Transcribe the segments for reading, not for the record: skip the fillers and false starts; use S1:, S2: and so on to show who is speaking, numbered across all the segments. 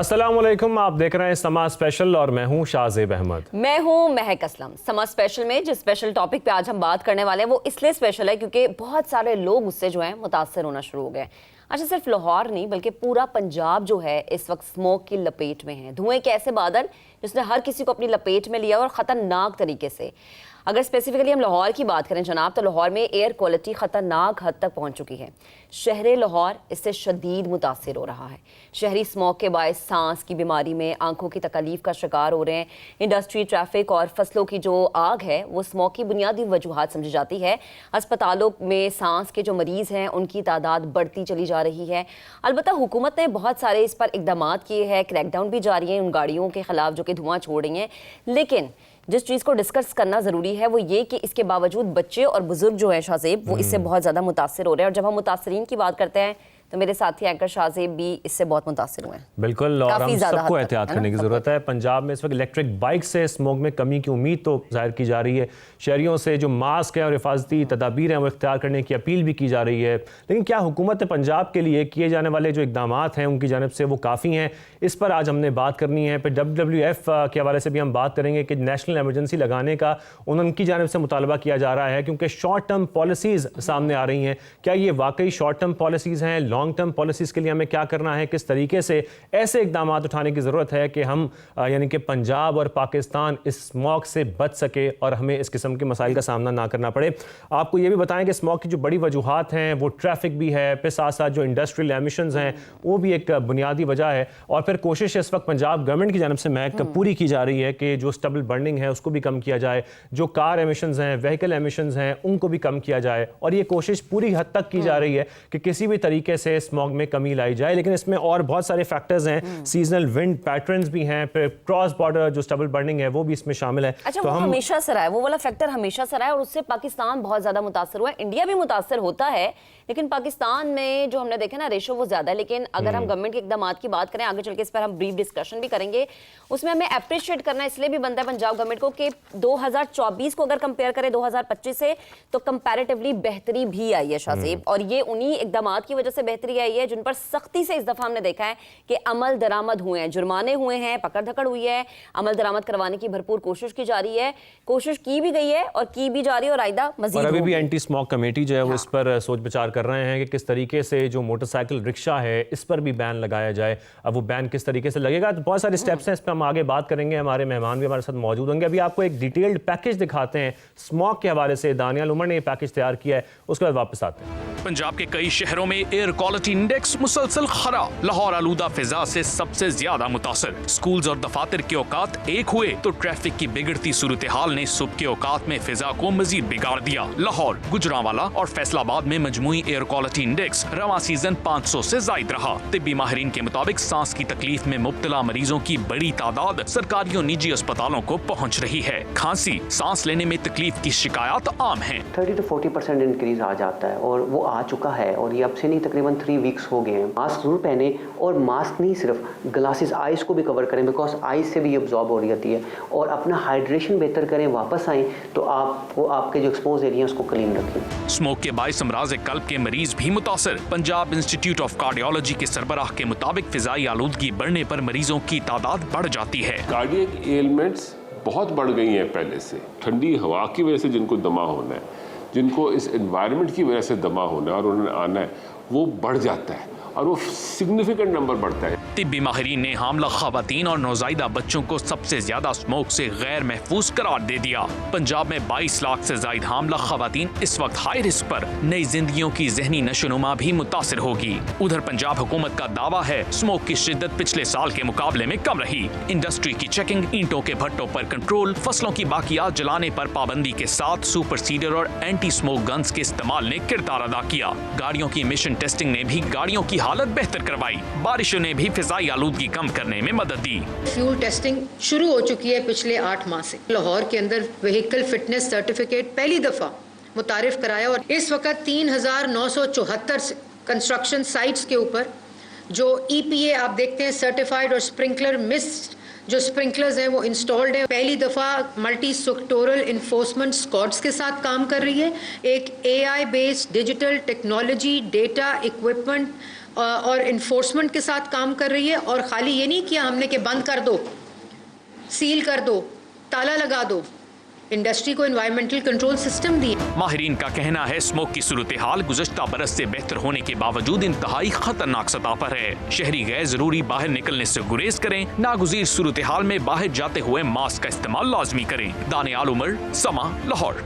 S1: अस्सलाम वालेकुम, आप देख रहे हैं समा स्पेशल और मैं हूं शाहजेब अहमद।
S2: मैं हूं महक असलम। समा स्पेशल में जिस स्पेशल टॉपिक पे आज हम बात करने वाले हैं वो इसलिए स्पेशल है क्योंकि बहुत सारे लोग उससे जो है मुतासर होना शुरू हो गए। अच्छा, सिर्फ लाहौर नहीं बल्कि पूरा पंजाब जो है इस वक्त स्मोक की लपेट में है। धुएं के ऐसे बादल जिसने हर किसी को अपनी लपेट में लिया और ख़तरनाक तरीके से। अगर स्पेसिफिकली हम लाहौर की बात करें जनाब, तो लाहौर में एयर क्वालिटी ख़तरनाक हद तक पहुंच चुकी है। शहर लाहौर इससे शदीद मुतासिर हो रहा है। शहरी स्मोक के बायस सांस की बीमारी में, आंखों की तकलीफ का शिकार हो रहे हैं। इंडस्ट्री, ट्रैफिक और फसलों की जो आग है वो स्मोक की बुनियादी वजूहात समझी जाती है। अस्पतालों में सांस के जो मरीज़ हैं उनकी तादाद बढ़ती चली जा रही है। अलबत्ता हुकूमत ने बहुत सारे इस पर इकदाम किए हैं, क्रैकडाउन भी जारी है उन गाड़ियों के खिलाफ जो कि धुआं छोड़ रही हैं। लेकिन जिस चीज़ को डिस्कस करना ज़रूरी है वो ये कि इसके बावजूद बच्चे और बुजुर्ग जो हैं शाहजेब वो इससे बहुत ज़्यादा मुतासिर हो रहे हैं। और जब हम मुतासरीन की बात करते हैं तो मेरे साथी एंकर शाहजेब भी इससे बहुत मुतासिर हुए हैं।
S1: बिल्कुल, और हम सबको एहतियात करने की ज़रूरत है। पंजाब में इस वक्त इलेक्ट्रिक बाइक से स्मोक में कमी की उम्मीद तो जाहिर की जा रही है। शहरियों से जो मास्क है और हिफाजती तदाबीर हैं वो इख्तियार करने की अपील भी की जा रही है। लेकिन क्या हुकूमत पंजाब के लिए किए जाने वाले जो इकदाम हैं उनकी जानिब से वो काफ़ी हैं? इस पर आज हमने बात करनी है। फिर WWF के हवाले से भी हम बात करेंगे कि नेशनल एमरजेंसी लगाने का उनकी जानिब से मुतालबा किया जा रहा है क्योंकि शॉर्ट टर्म पॉलिसीज़ सामने आ रही हैं। क्या ये वाकई शॉर्ट टर्म पॉलिसीज़ हैं? लॉन्ग टर्म पॉलिसीज़ के लिए हमें क्या करना है? किस तरीके से ऐसे इकदाम उठाने की ज़रूरत है कि हम यानी कि पंजाब और पाकिस्तान इस स्मॉग से बच सके और हमें इस किस्म के मसाइल का सामना ना करना पड़े। आपको ये भी बताएं कि स्मॉग की जो बड़ी वजूहात हैं वो ट्रैफिक भी है, फिर साथ साथ जो इंडस्ट्रियल एमिशंस हैं वो भी एक बुनियादी वजह है। और फिर कोशिश इस वक्त पंजाब गवर्नमेंट की जानिब से महक पूरी की जा रही है कि जो स्टबल बर्निंग है उसको भी कम किया जाए, जो कार एमिशंस हैं, व्हीकल एमिशंस हैं उनको भी कम किया जाए। और ये कोशिश पूरी हद तक की जा रही है कि किसी भी तरीके से स्मॉग में कमी लाई जाए। लेकिन इसमें और बहुत सारे फैक्टर्स हैं, सीजनल विंड पैटर्न्स भी हैं, फिर क्रॉस बॉर्डर जो स्टबल बर्निंग है वो भी इसमें शामिल है।
S2: अच्छा,
S1: तो
S2: वो
S1: हम
S2: हमेशा से रहा है, वो वाला फैक्टर हमेशा से रहा है और उससे पाकिस्तान बहुत ज्यादा मुतासर हुआ है। इंडिया भी मुतासर होता है लेकिन पाकिस्तान में जो हमने देखा ना रेशो वो ज्यादा है। लेकिन अगर हम गवर्नमेंट के इकदाम की बात करें, आगे चल के इस पर हम ब्रीफ डिस्कशन भी करेंगे, उसमें हमें अप्रिशिएट करना इसलिए भी बनता है पंजाब गवर्नमेंट को कि 2024 को अगर कंपेयर करें 2025 से तो कंपैरेटिवली बेहतरी भी आई है शाहजेब। और ये उन्हीं इकदाम की वजह से बेहतरी आई है जिन पर सख्ती से इस दफा हमने देखा है कि अमल दरामद हुए हैं, जुर्माने हुए हैं, पकड़ धकड़ हुई है, अमल दरामद करवाने की भरपूर कोशिश की जा रही है। कोशिश की भी गई है और की भी जा रही है और आइंदा मजीद।
S1: और अभी भी एंटी स्मोक कमेटी जो है वो इस पर सोच विचार कर रहे हैं कि किस तरीके से जो मोटरसाइकिल रिक्शा है इस पर भी बैन लगाया जाए। अब वो बैन किस तरीके से लगेगा तो बहुत सारे स्टेप्स हैं, इस पर हम आगे बात करेंगे। हमारे मेहमान भी हमारे साथ मौजूद होंगे। अभी आपको एक डिटेल्ड पैकेज दिखाते हैं स्मोक के हवाले से। दानियाल उमर ने ये पैकेज तैयार किया है, उसके बाद वापस आते हैं।
S3: पंजाब के कई शहरों में एयर क्वालिटी इंडेक्स मुसलसल खराब। लाहौर आलूदा फिजा से सबसे ज्यादा मुतासर। स्कूल्स और दफातर के औकात एक हुए तो ट्रैफिक की बिगड़ती सूरत हाल ने सुबह के औकात में फिजा को मजीद बिगाड़ दिया। लाहौर, गुजरांवाला और फैसलाबाद में मजमुई एयर क्वालिटी इंडेक्स रवां सीजन 500 से जायद रहा। तिब्बी माहिरीन के मुताबिक सांस की तकलीफ में मुब्तला मरीजों की बड़ी तादाद सरकारी और निजी अस्पतालों को पहुँच रही है। खांसी, सांस लेने में तकलीफ की शिकायत आम है।
S4: 30 to 40% इंक्रीज आ जाता है और वो आ चुका है और ये अब से नहीं तकरीबन 3 वीक्स हो गए हैं। मास्क जरूर पहने और मास्क नहीं सिर्फ ग्लासेस आइज को भी कवर करें बिकॉज आइज से भी एब्जॉर्ब हो रही होती है। और अपना हाइड्रेशन बेहतर करें, वापस आएँ तो आपको आपके जो एक्सपोज एरिया उसको क्लीन रखें।
S3: स्मोक के बायस अमराज कल्ब के मरीज भी मुतासर। पंजाब इंस्टीट्यूट ऑफ कार्डियोलॉजी के सरबराह के मुताबिक फिजाई आलूदगी बढ़ने पर मरीजों की तादाद बढ़ जाती है।
S5: कार्डियक एलिमेंट्स बहुत बढ़ गई हैं पहले से। ठंडी हवा की वजह से जिनको दमा होना है, जिनको इस एनवायरनमेंट की वजह से दमा होना है और उन्हें आना है, वो बढ़ जाता है और वो सिग्निफिकेंट नंबर बढ़ता है।
S3: तिब्बी माहिरीन ने हामला खवातीन और नौज़ायदा बच्चों को सबसे ज्यादा स्मोक से गैर महफूज करार दे दिया। पंजाब में 22 लाख से जायद हामला खवातीन इस वक्त हाई रिस्क पर। नई जिंदगियों की जहनी नशोनुमा भी मुतासिर होगी। उधर पंजाब हुकूमत का दावा है स्मोक की शिद्दत पिछले साल के मुकाबले में कम रही। इंडस्ट्री की चेकिंग, ईंटों के भट्टों पर कंट्रोल, फसलों की बाकियात जलाने पर पाबंदी के साथ सुपर सीडर और एंटी स्मोक गन्स के इस्तेमाल ने किरदार अदा किया। गाड़ियों की इमिशन टेस्टिंग ने भी गाड़ियों की हालत बेहतर करवाई। बारिशों ने भी फिजाई आलूदगी कम करने में मदद दी।
S6: फ्यूल टेस्टिंग शुरू हो चुकी है पिछले 8 माह से। लाहौर के अंदर व्हीकल फिटनेस सर्टिफिकेट पहली दफा मुतारिफ कराया और इस वक्त 3974 कंस्ट्रक्शन साइट्स के ऊपर जो EPA आप देखते हैं सर्टिफाइड और स्प्रिंकलर मिस्ट जो स्प्रिंकलर्स हैं वो इंस्टॉल्ड है। पहली दफ़ा मल्टी सेक्टोरल इन्फोर्समेंट स्क्वाड्स के साथ काम कर रही है। एक AI based digital technology, data, equipment और इन्फोर्समेंट के साथ काम कर रही है। और खाली ये नहीं किया हमने कि बंद कर दो, सील कर दो, ताला लगा दो, इंडस्ट्री को एनवायरमेंटल कंट्रोल सिस्टम दिए।
S3: माहिरीन का कहना है स्मोक की सूरत हाल गुज़श्ता बरस से बेहतर होने के बावजूद इंतहाई खतरनाक सतह पर है। शहरी गैर जरूरी बाहर निकलने से गुरेज करें। नागुज़ीर सूरत हाल में बाहर जाते हुए मास्क का इस्तेमाल लाजमी करें। दानियाल उमर, समा, लाहौर।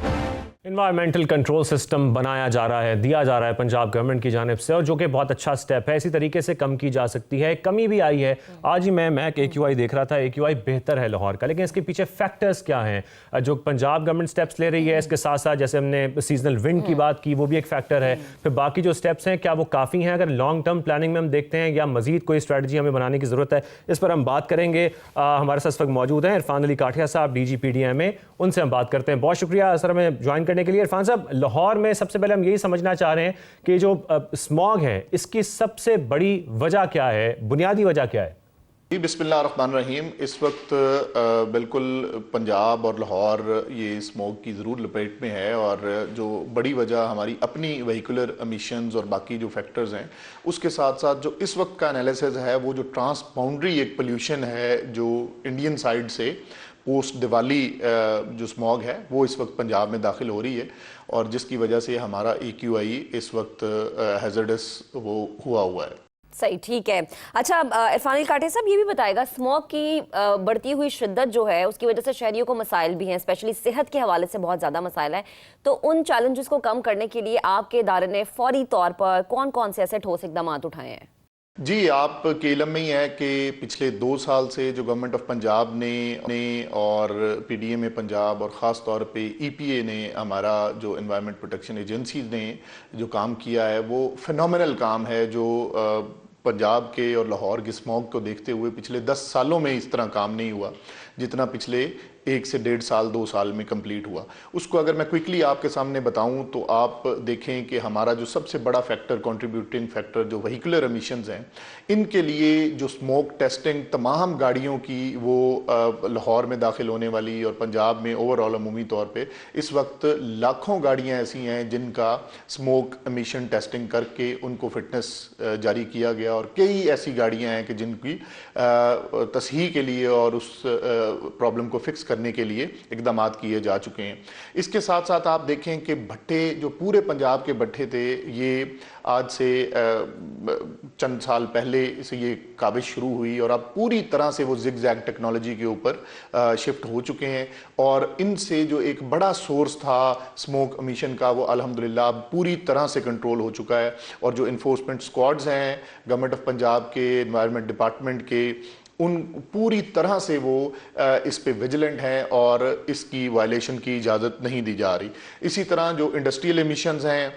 S1: इन्वायरमेंटल कंट्रोल सिस्टम बनाया जा रहा है, दिया जा रहा है पंजाब गवर्नमेंट की जानिब से, और जो कि बहुत अच्छा स्टेप है। इसी तरीके से कम की जा सकती है। कमी भी आई है। आज ही मैं AQI देख रहा था, AQI बेहतर है लाहौर का, लेकिन इसके पीछे फैक्टर्स क्या हैं जो पंजाब गवर्नमेंट स्टेप्स ले रही है। इसके साथ साथ जैसे हमने सीजनल विंड की बात की, वो भी एक फैक्टर है। फिर बाकी जो स्टेप्स हैं, क्या वो काफ़ी हैं? अगर लॉन्ग टर्म प्लानिंग में हम देखते हैं या मजीद कोई स्ट्रैटेजी हमें बनाने की ज़रूरत है, इस पर हम बात करेंगे। हमारे साथ इस वक्त मौजूद हैं इरफान अली काठिया साहब, DGPDMA। उनसे हम बात करते हैं। बहुत शुक्रिया सर हमें ज्वाइन करने के लिए। इरफान साहब, लाहौर में सबसे पहले हम यही समझना चाह रहे हैं कि जो स्मॉग है, इसकी सबसे बड़ी वजह क्या है, बुनियादी वजह क्या है?
S7: जी, बिस्मिल्लाहिर्रहमानिर्रहीम। इस वक्त बिल्कुल पंजाब और लाहौर ये स्मोक की ज़रूर लपेट में है, और जो बड़ी वजह हमारी अपनी व्हीकुलर एमिशंस और बाकी जो फैक्टर्स हैं, उसके साथ साथ जो इस वक्त का एनालिसिस है, वो जो ट्रांस बाउंड्री एक पोल्यूशन है जो इंडियन साइड से पोस्ट दिवाली जो स्मॉग है वो इस वक्त पंजाब में दाखिल हो रही है, और जिसकी वजह से हमारा AQI इस वक्त हैज़र्डस वो हुआ है।
S2: सही, ठीक है। अच्छा, इरफान अली काठिया साहब ये भी बताएगा, स्मॉग की बढ़ती हुई शिद्दत जो है उसकी वजह से शहरियों को मसाइल भी हैं, स्पेशली सेहत के हवाले से बहुत ज़्यादा मसाइल है। तो उन चैलेंजेस को कम करने के लिए आपके इदारे ने फौरी तौर पर कौन कौन से ऐसे ठोस इकदाम उठाए हैं?
S7: जी, आपके इल्म में ही है कि पिछले 2 साल से जो गवर्नमेंट ऑफ पंजाब ने और PDMA पंजाब और ख़ास तौर पे EPA ने, हमारा जो एनवायरनमेंट प्रोटेक्शन एजेंसीज ने जो काम किया है, वो फिनोमिनल काम है, जो पंजाब के और लाहौर के स्मॉग को देखते हुए पिछले 10 सालों में इस तरह काम नहीं हुआ जितना पिछले 1 से 1.5 साल 2 साल में कंप्लीट हुआ। उसको अगर मैं क्विकली आपके सामने बताऊं तो आप देखें कि हमारा जो सबसे बड़ा फैक्टर, कंट्रीब्यूटिंग फैक्टर, जो व्हीकुलर एमिशंस हैं, इनके लिए जो स्मोक टेस्टिंग तमाम गाड़ियों की वो लाहौर में दाखिल होने वाली, और पंजाब में ओवरऑल अमूमी तौर पे इस वक्त लाखों गाड़ियां ऐसी हैं जिनका स्मोक एमिशन टेस्टिंग करके उनको फिटनेस जारी किया गया, और कई ऐसी गाड़ियां हैं कि जिनकी तसहीह के लिए और उस प्रॉब्लम को फिक्स करने के लिए इकदाम किए जा चुके हैं। इसके साथ साथ आप देखें कि भट्टे, जो पूरे पंजाब के भट्टे थे, ये आज से चंद साल पहले से ये काबिज शुरू हुई, और अब पूरी तरह से वो जिगजैग टेक्नोलॉजी के ऊपर शिफ्ट हो चुके हैं, और इनसे जो एक बड़ा सोर्स था स्मोक एमिशन का, वो अल्हम्दुलिल्लाह अब पूरी तरह से कंट्रोल हो चुका है। और जो इन्फोर्समेंट स्क्वाड्स हैं गवर्नमेंट ऑफ पंजाब के, एनवायरनमेंट डिपार्टमेंट के, उन पूरी तरह से वो इस पे विजिलेंट हैं और इसकी वायलेशन की इजाज़त नहीं दी जा रही। इसी तरह जो इंडस्ट्रियल एमिशंस हैं,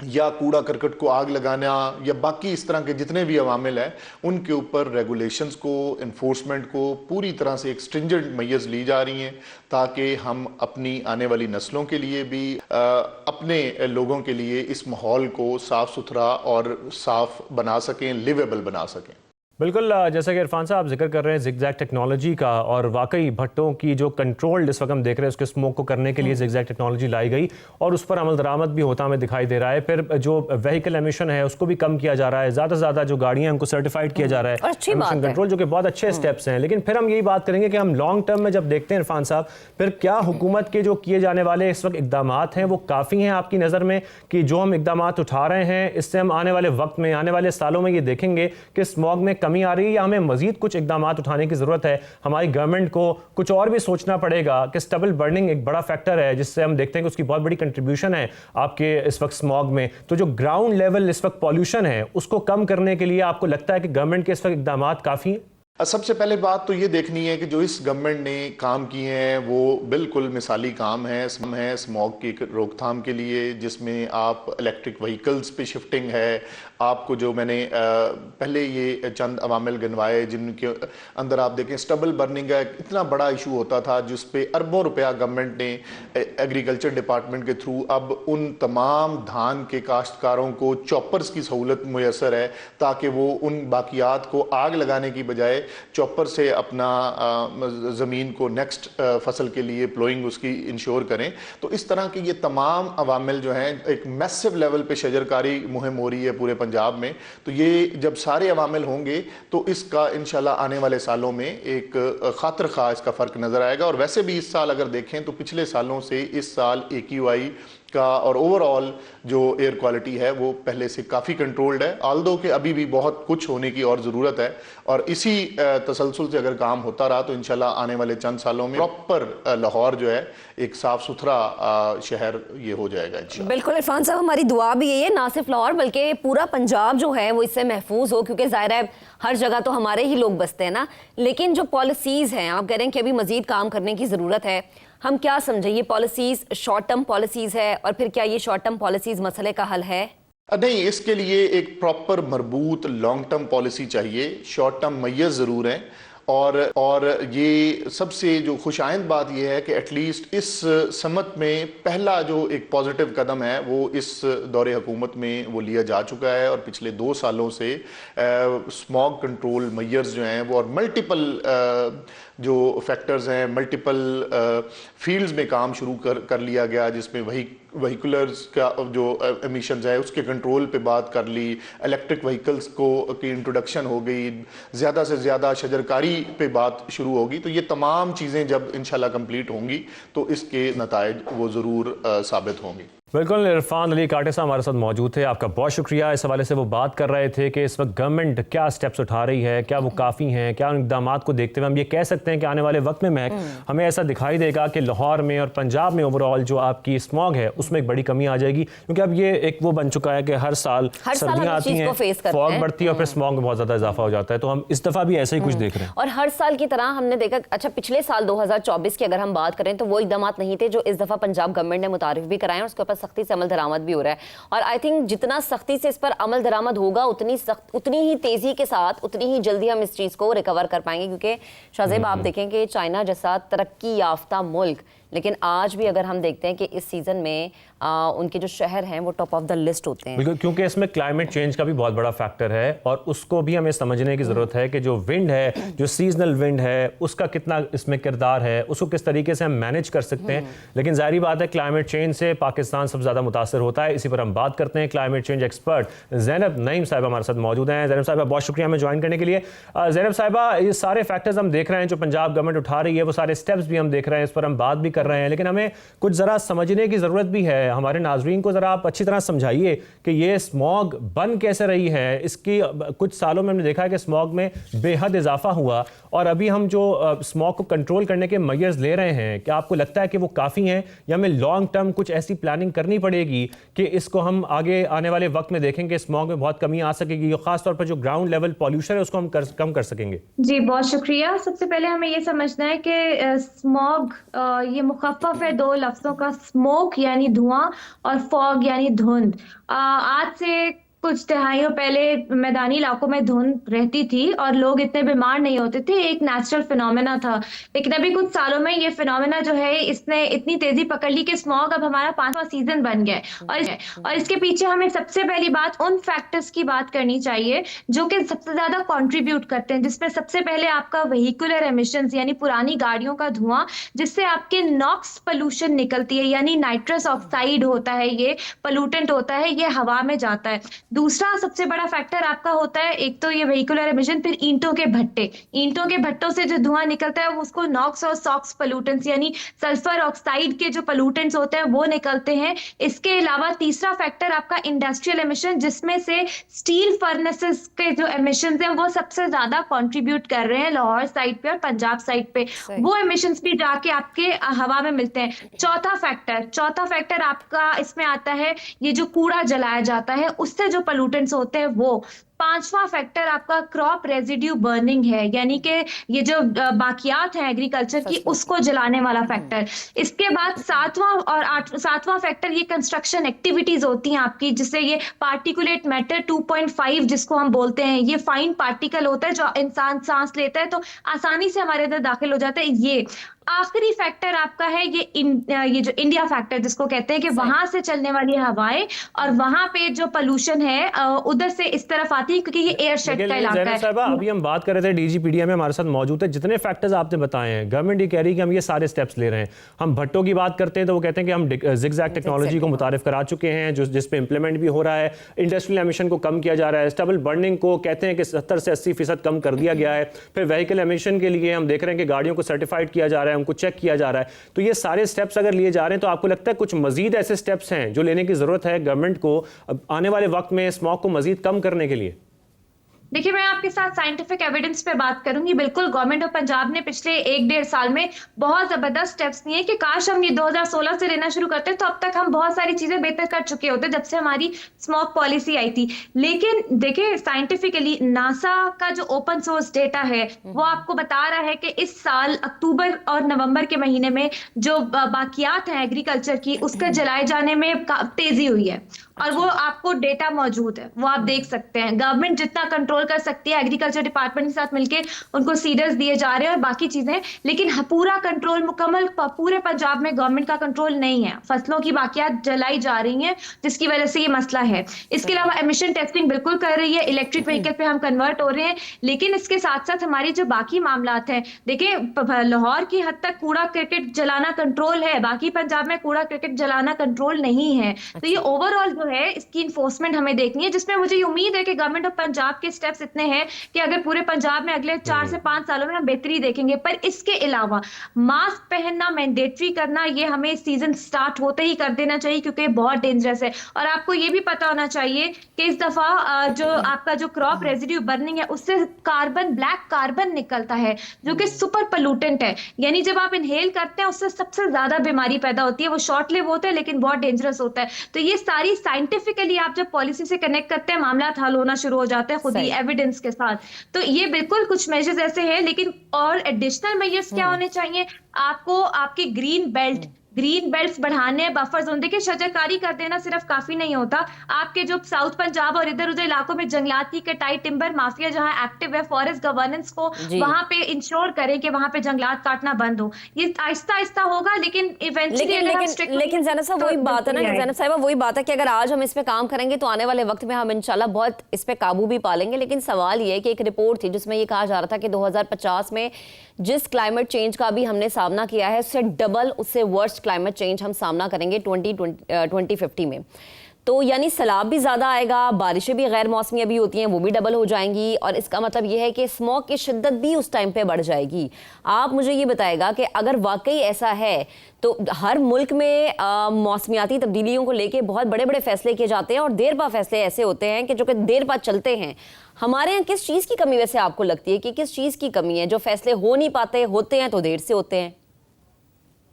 S7: या कूड़ा करकट को आग लगाना, या बाकी इस तरह के जितने भी अवामिल हैं, उनके ऊपर रेगुलेशंस को, इन्फोर्समेंट को पूरी तरह से एक स्ट्रिंजेंट मैयर्स ली जा रही हैं, ताकि हम अपनी आने वाली नस्लों के लिए भी, अपने लोगों के लिए इस माहौल को साफ़ सुथरा और साफ़ बना सकें, लिवेबल बना सकें।
S1: बिल्कुल, जैसा कि इरफान साहब जिक्र कर रहे हैं जिगजैग टेक्नोलॉजी का, और वाकई भट्टों की जो कंट्रोल इस वक्त हम देख रहे हैं, उसके स्मोक को करने के लिए जिगजैग टेक्नोलॉजी लाई गई, और उस पर अमल दरामद भी होता हमें दिखाई दे रहा है। फिर जो व्हीकल एमिशन है उसको भी कम किया जा रहा है, ज़्यादा से ज़्यादा जो गाड़ियाँ हैं उनको सर्टिफाइड किया जा रहा है, एमिशन कंट्रोल, जो कि बहुत अच्छे स्टेप्स हैं। लेकिन फिर हम यही बात करेंगे कि हम लॉन्ग टर्म में जब देखते हैं इरफान साहब, फिर क्या हुकूमत के जो किए जाने वाले इस वक्त इकदाम हैं वो काफ़ी हैं आपकी नज़र में, कि जो हम इकदाम उठा रहे हैं इससे हम आने वाले वक्त में, आने वाले सालों में ये देखेंगे कि स्मॉग में कमी आ रही है, या हमें मजीद कुछ इकदाम उठाने की जरूरत है? हमारी गवर्नमेंट को कुछ और भी सोचना पड़ेगा कि स्टबल बर्निंग एक बड़ा फैक्टर है, जिससे हम देखते हैं कि उसकी बहुत बड़ी कंट्रीब्यूशन है आपके इस वक्त स्मॉग में। तो जो ग्राउंड लेवल इस वक्त पॉल्यूशन है उसको कम करने के लिए आपको लगता है कि गवर्नमेंट के इस वक्त इकदाम काफ़ी हैं?
S7: सबसे पहले बात तो ये देखनी है कि जो इस गवर्नमेंट ने काम किए हैं वो बिल्कुल मिसाली काम है स्मॉग की रोकथाम के लिए, जिसमें आप इलेक्ट्रिक व्हीकल्स पे शिफ्टिंग है। आपको जो मैंने पहले ये चंद अवामिल गिनवाए, जिनके अंदर आप देखें स्टबल बर्निंग का इतना बड़ा इशू होता था, जिस पे अरबों रुपया गवर्नमेंट ने एग्रीकल्चर डिपार्टमेंट के थ्रू अब उन तमाम धान के काश्तकारों को चॉपर्स की सहूलत मुयसर है, ताकि वो उन बाकियात को आग लगाने की बजाय चॉपर से अपना ज़मीन को नेक्स्ट फसल के लिए प्लोइंग उसकी इंश्योर करें। तो इस तरह के ये तमाम अवामिल जो हैं, एक मैसिव लेवल पे शजरकारी मुहिम हो रही है पूरे पंजाब में। तो ये जब सारे अवामिल होंगे तो इसका इंशाल्लाह आने वाले सालों में एक खातिर खा इसका फ़र्क नज़र आएगा। और वैसे भी इस साल अगर देखें तो पिछले सालों से इस साल AQI का और ओवरऑल जो एयर क्वालिटी है वो पहले से काफ़ी कंट्रोल्ड है, ऑल्दो कि अभी भी बहुत कुछ होने की और ज़रूरत है। और इसी तसलसल से अगर काम होता रहा तो इंशाल्लाह आने वाले चंद सालों में प्रॉपर लाहौर जो है एक साफ़ सुथरा शहर ये हो जाएगा इंशाल्लाह।
S2: बिल्कुल इरफान साहब, हमारी दुआ भी यही है, ना सिर्फ लाहौर बल्कि पूरा पंजाब जो है वो इससे महफूज हो, क्योंकि ज़ाहिर है हर जगह तो हमारे ही लोग बसते हैं ना। लेकिन जो पॉलिसीज़ हैं, आप कह रहे हैं कि अभी मज़ीद काम करने की ज़रूरत है, हम क्या समझें ये पॉलिसीज़ शॉर्ट टर्म पॉलिसीज़ है, और फिर क्या ये शॉर्ट टर्म पॉलिसीज़ मसले का हल है?
S7: नहीं, इसके लिए एक प्रॉपर मरबूत लॉन्ग टर्म पॉलिसी चाहिए। शॉर्ट टर्म मैय्यस ज़रूर हैं और ये सबसे जो खुशाइंद बात यह है कि एटलीस्ट इस समत में पहला जो एक पॉजिटिव कदम है वो इस दौरे हुकूमत में वो लिया जा चुका है। और पिछले 2 सालों से स्मॉग कंट्रोल मैयर्स जो हैं वो और मल्टीपल जो फैक्टर्स हैं, मल्टीपल फील्ड्स में काम शुरू कर लिया गया, जिसमें वहीकुलर्स का जो एमिशंस है उसके कंट्रोल पे बात कर ली, इलेक्ट्रिक व्हीकल्स की इंट्रोडक्शन हो गई, ज़्यादा से ज़्यादा शजरकारी पे बात शुरू होगी। तो ये तमाम चीज़ें जब इंशाल्लाह कंप्लीट होंगी तो इसके नताइज वो ज़रूर साबित होंगे।
S1: बिल्कुल, इरफान अली काटे साहब हमारे साथ मौजूद थे, आपका बहुत शुक्रिया। इस हवाले से वो बात कर रहे थे कि इस वक्त गवर्नमेंट क्या स्टेप्स उठा रही है, क्या वो काफ़ी हैं, क्या उन इक़दाम को देखते हुए हम ये कह सकते हैं कि आने वाले वक्त में हमें ऐसा दिखाई देगा कि लाहौर में और पंजाब में ओवरऑल जो आपकी स्मॉग है उसमें एक बड़ी कमी आ जाएगी, क्योंकि अब ये एक वो बन चुका है कि हर साल सर्दियाँ आती हैं, फॉग बढ़ती है और फिर स्मॉग में बहुत ज़्यादा इजाफा हो जाता है। तो हम इस दफ़ा भी ऐसे ही कुछ देख रहे हैं।
S2: और हर साल की तरह हमने देखा, अच्छा पिछले साल 2024 की अगर हम बात करें तो वो इक़दाम नहीं थे जो इस दफ़ा पंजाब गवर्नमेंट ने मुतारिफ भी कराए और उसके ऊपर सख्ती से अमल दरामद भी हो रहा है। और आई थिंक जितना सख्ती से इस पर अमल दरामद होगा उतनी ही तेजी के साथ उतनी ही जल्दी हम इस चीज को रिकवर कर पाएंगे, क्योंकि शाहजेब आप देखें कि चाइना जैसा तरक्की याफ्ता मुल्क, लेकिन आज भी अगर हम देखते हैं कि इस सीजन में उनके जो शहर हैं वो टॉप ऑफ द लिस्ट होते हैं।
S1: बिल्कुल, क्योंकि इसमें क्लाइमेट चेंज का भी बहुत बड़ा फैक्टर है और उसको भी हमें समझने की ज़रूरत है कि जो विंड है, जो सीजनल विंड है, उसका कितना इसमें किरदार है, उसको किस तरीके से हम मैनेज कर सकते हैं। लेकिन ज़ाहिर बात है क्लाइमेट चेंज से पाकिस्तान सबसे ज़्यादा मुतासर होता है। इसी पर हम बात करते हैं। Climate change expert Zainab Naeem साहिबा हमारे साथ मौजूद हैं। ज़ैनब साहिबा बहुत शुक्रिया हमें ज्वाइन करने के लिए। ज़ैनब साहिबा, ये सारे फैक्टर्स हम देख रहे हैं जो पंजाब गवर्नमेंट उठा रही है, वो सारे स्टेप्स भी हम देख रहे हैं, इस पर हम बात भी कर रहे हैं, लेकिन हमें कुछ ज़रा समझने की ज़रूरत भी है। हमारे नाज़रीन को ज़रा आप अच्छी तरह समझाइए कि ये स्मॉग बन कैसे रही है। इसकी कुछ सालों में हमने देखा है कि स्मॉग में बेहद इजाफा हुआ और अभी हम जो स्मॉग को कंट्रोल करने के मेजर्स ले रहे हैं, क्या आपको लगता है कि वो काफ़ी हैं या हमें लॉन्ग टर्म कुछ ऐसी प्लानिंग करनी पड़ेगी कि इसको हम आगे आने वाले वक्त में देखेंगे स्मॉग में बहुत कमी आ सकेगी, खासतौर पर जो ग्राउंड लेवल पॉल्यूशन है उसको हम कम कर सकेंगे?
S8: जी बहुत शुक्रिया। सबसे पहले हमें ये समझना है कि स्मॉग ये मुखफ़्फ़फ़ है 2 लफ्ज़ों का, स्मोक यानी धुआं और फॉग यानी धुंध। आज से कुछ दहाइयों पहले मैदानी इलाकों में धुंध रहती थी और लोग इतने बीमार नहीं होते थे, एक नेचुरल फिनोमेना था। लेकिन अभी कुछ सालों में ये फिनोमेना जो है इसने इतनी तेजी पकड़ ली कि स्मॉग अब हमारा 5वां सीजन बन गया और इसके पीछे हमें सबसे पहली बात उन फैक्टर्स की बात करनी चाहिए जो कि सबसे ज्यादा कंट्रीब्यूट करते हैं, जिसमें सबसे पहले आपका व्हीकुलर एमिशंस यानी पुरानी गाड़ियों का धुआं, जिससे आपके नॉक्स पोल्यूशन निकलती है, यानी नाइट्रस ऑक्साइड होता है, ये पोल्यूटेंट होता है, ये हवा में जाता है। दूसरा सबसे बड़ा फैक्टर आपका होता है, एक तो ये व्हीकुलर एमिशन, फिर ईंटों के भट्टों से जो धुआं निकलता है वो उसको नॉक्स और सॉक्स पोल्यूटेंट्स यानी सल्फर ऑक्साइड के जो पोल्यूटेंट्स होते हैं वो निकलते हैं। इसके अलावा तीसरा फैक्टर आपका इंडस्ट्रियल एमिशन, जिसमें से स्टील फर्नेसेस के जो एमिशंस हैं वो सबसे ज्यादा कंट्रीब्यूट कर रहे हैं लाहौर साइड पे और पंजाब साइड पे, वो एमिशंस भी जाके आपके हवा में मिलते हैं। चौथा फैक्टर आपका इसमें आता है ये जो कूड़ा जलाया जाता है उससे जो पोल्यूटेंट्स होते हैं वो। 5वां फैक्टर आपका क्रॉप रेजिड्यू बर्निंग है, यानी कि ये जो बाकियात है एग्रीकल्चर की उसको जलाने वाला फैक्टर। इसके बाद 7वां फैक्टर ये कंस्ट्रक्शन एक्टिविटीज होती हैं आपकी, जिससे ये पार्टिकुलेट मैटर 2.5 जिसको हम बोलते हैं, ये फाइन पार्टिकल होता है जो इंसान सांस लेता है तो आसानी से हमारे अंदर दाखिल हो जाता है। ये आखिरी फैक्टर आपका है ये जो इंडिया फैक्टर जिसको कहते हैं कि वहां से चलने वाली हवाएं और वहां पे जो पोल्यूशन है उधर से इस तरफ आती है, क्योंकि ये एयर शेड का इलाका है।
S1: साहिबा, अभी हम बात कर रहे थे, डीजीपीडीएम में हमारे साथ मौजूद है, जितने फैक्टर्स आपने बताए हैं गवर्नमेंट ये कह रही है कि हम ये सारे स्टेप्स ले रहे हैं। हम भट्टों की बात करते हैं तो वो कहते हैं कि हम जिगजैग टेक्नोलॉजी को मुतारिफ करा चुके हैं जिस पे इंप्लीमेंट भी हो रहा है, इंडस्ट्रियल एमिशन को कम किया जा रहा है, स्टबल बर्निंग को कहते हैं कि 70 से 80% कम कर दिया गया है। फिर व्हीकल एमिशन के लिए हम देख रहे हैं कि गाड़ियों को सर्टिफाइड किया जा रहा है, उनको चेक किया जा रहा है। तो ये सारे स्टेप्स अगर लिए जा रहे हैं तो आपको लगता है कुछ मजीद ऐसे स्टेप्स हैं जो लेने की जरूरत है गवर्नमेंट को आने वाले वक्त में स्मॉग को मजीद कम करने के लिए?
S8: देखिए, मैं आपके साथ साइंटिफिक एविडेंस पे बात करूंगी। बिल्कुल, गवर्नमेंट ऑफ पंजाब ने पिछले 1-1.5 साल में बहुत जबरदस्त स्टेप्स लिए कि काश हम ये 2016 से लेना शुरू करते तो अब तक हम बहुत सारी चीजें बेहतर कर चुके होते जब से हमारी स्मॉग पॉलिसी आई थी। लेकिन देखिए, साइंटिफिकली नासा का जो ओपन सोर्स डेटा है वो आपको बता रहा है कि इस साल अक्टूबर और नवंबर के महीने में जो बाकियात है एग्रीकल्चर की, उसका जलाए जाने में तेजी हुई है और वो आपको डेटा मौजूद है, वो आप देख सकते हैं। गवर्नमेंट जितना कंट्रोल कर सकती है, एग्रीकल्चर डिपार्टमेंट के साथ मिलके उनको सीडर्स दिए जा रहे हैं और बाकी चीजें, लेकिन पूरा कंट्रोल मुकम्मल पूरे पंजाब में गवर्नमेंट का कंट्रोल नहीं है। फसलों की बाकियात जलाई जा रही हैं जिसकी वजह से ये मसला है। इसके अलावा एमिशन टेस्टिंग बिल्कुल कर रही है, इलेक्ट्रिक व्हीकल पे हम कन्वर्ट हो रहे हैं, लेकिन इसके साथ साथ हमारी जो बाकी मामलात हैं, देखिए लाहौर की हद तक कूड़ा क्रिकेट जलाना कंट्रोल है, बाकी पंजाब में कूड़ा क्रिकेट जलाना कंट्रोल नहीं है। तो ये ओवरऑल जो है इसकी इन्फोर्समेंट हमें देखनी है, जिसमें मुझे उम्मीद है कि गवर्नमेंट ऑफ पंजाब के स्टेप्स इतने हैं कि अगर पूरे पंजाब में अगले 4 से 5 सालों में हम बेहतरी देखेंगे। पर इसके अलावा मास्क पहनना मैंडेटरी करना, ये हमें सीजन स्टार्ट होते ही कर देना चाहिए क्योंकि बहुत डेंजरस है। और आपको ये भी पता होना चाहिए कि इस दफा जो आपका जो क्रॉप रेजिड्यू बर्निंग है उससे कार्बन, ब्लैक कार्बन निकलता है जो कि सुपर पोल्यूटेंट है, यानी जब आप इनहेल करते हैं उससे सबसे ज्यादा बीमारी पैदा होती है। वो शॉर्ट लिव होता है लेकिन बहुत डेंजरस होता है। तो ये सारी साइंटिफिकली आप जब पॉलिसी से कनेक्ट करते हैं मामला हल होना शुरू हो जाते हैं खुद ही एविडेंस के साथ। तो ये बिल्कुल कुछ मेजर्स ऐसे हैं, लेकिन और एडिशनल मेजर्स क्या होने चाहिए? आपको आपकी ग्रीन बेल्ट्स बढ़ाने, बफर जोन। देखिए, शजरकारी कर देना सिर्फ काफी नहीं होता। आपके जो साउथ पंजाब और इधर उधर इलाकों में जंगलात की कटाई, टिम्बर माफिया जहां एक्टिव है, फॉरेस्ट गवर्नेंस को वहां पे इंश्योर करें कि वहां पे जंगलात काटना बंद हो। ये आहिस्ता आहिस्ता होगा, लेकिन इवेंचुअली
S2: लेकिन ज़ैनब साहब वही बात है ना, ज़ैनब साहिबा वही बात है कि अगर आज हम इस पे काम करेंगे तो आने वाले वक्त में हम इंशाल्लाह बहुत इस पे काबू भी पा लेंगे। लेकिन सवाल ये है कि एक रिपोर्ट थी जिसमें ये कहा जा रहा था कि 2050 में जिस क्लाइमेट चेंज का भी हमने सामना किया है उससे डबल, उससे वर्स्ट क्लाइमेट चेंज हम सामना करेंगे 2050 में। तो यानी सैलाब भी ज़्यादा आएगा, बारिशें भी गैर मौसमी अभी होती हैं वो भी डबल हो जाएंगी, और इसका मतलब ये है कि स्मॉग की शिद्दत भी उस टाइम पे बढ़ जाएगी। आप मुझे ये बताएगा कि अगर वाकई ऐसा है तो हर मुल्क में मौसमियाती तब्दीलियों को लेके बहुत बड़े बड़े फैसले किए जाते हैं और देर पा फैसले ऐसे होते हैं कि जो कि देर पा चलते हैं। हमारे यहाँ किस चीज़ की कमी वैसे आपको लगती है कि किस चीज़ की कमी है जो फैसले हो नहीं पाते, होते हैं तो देर से होते हैं?